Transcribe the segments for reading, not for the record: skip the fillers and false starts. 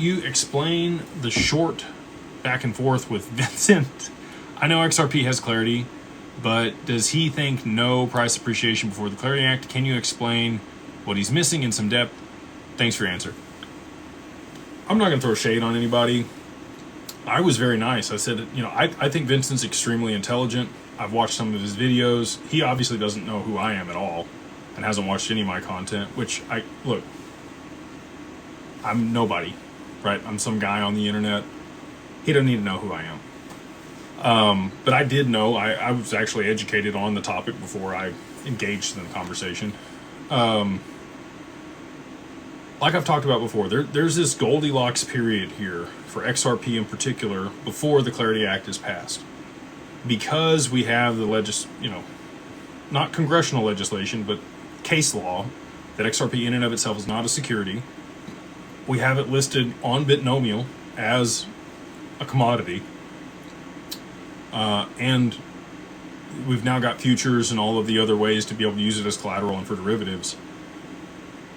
You explain the short back and forth with Vincent. I know XRP has clarity, but does he think no price appreciation before the Clarity Act? Can you explain what he's missing in some depth? Thanks for your answer. I'm not going to throw shade on anybody. I was very nice. I said, you know, I think Vincent's extremely intelligent. I've watched some of his videos. He obviously doesn't know who I am at all and hasn't watched any of my content, which look, I'm nobody, right? I'm some guy on the internet. He doesn't need to know who I am. But I did know, I was actually educated on the topic before I engaged in the conversation. Like I've talked about before, there's this Goldilocks period here for XRP in particular before the Clarity Act is passed. Because we have the not congressional legislation, but case law that XRP in and of itself is not a security. We have it listed on Bitnomial as a commodity. And we've now got futures and all of the other ways to be able to use it as collateral and for derivatives.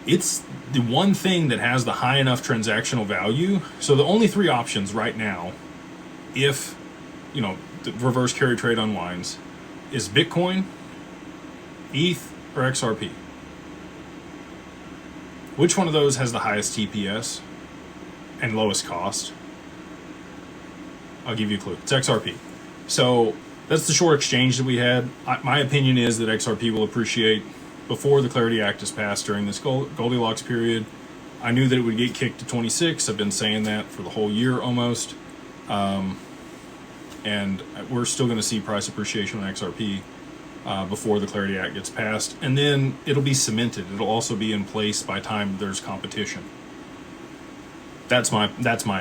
It's the one thing that has the high enough transactional value. So the only three options right now, if, you know, the reverse carry trade unwinds, is Bitcoin, ETH, or XRP. Which one of those has the highest TPS and lowest cost? I'll give you a clue. It's XRP. So that's the short exchange that we had. My opinion is that XRP will appreciate before the Clarity Act is passed during this Goldilocks period. I knew that it would get kicked to 26. I've been saying that for the whole year almost. And we're still going to see price appreciation on XRP before the Clarity Act gets passed. And then it'll be cemented. It'll also be in place by the time there's competition. That's my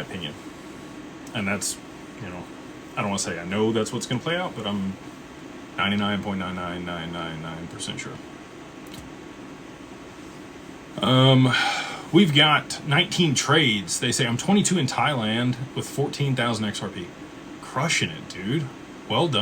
opinion. And that's, you know, I don't want to say I know that's what's going to play out, but I'm 99.99999% sure. We've got 19 trades. They say I'm 22 in Thailand with 14,000 XRP. Crushing it, dude. Well done.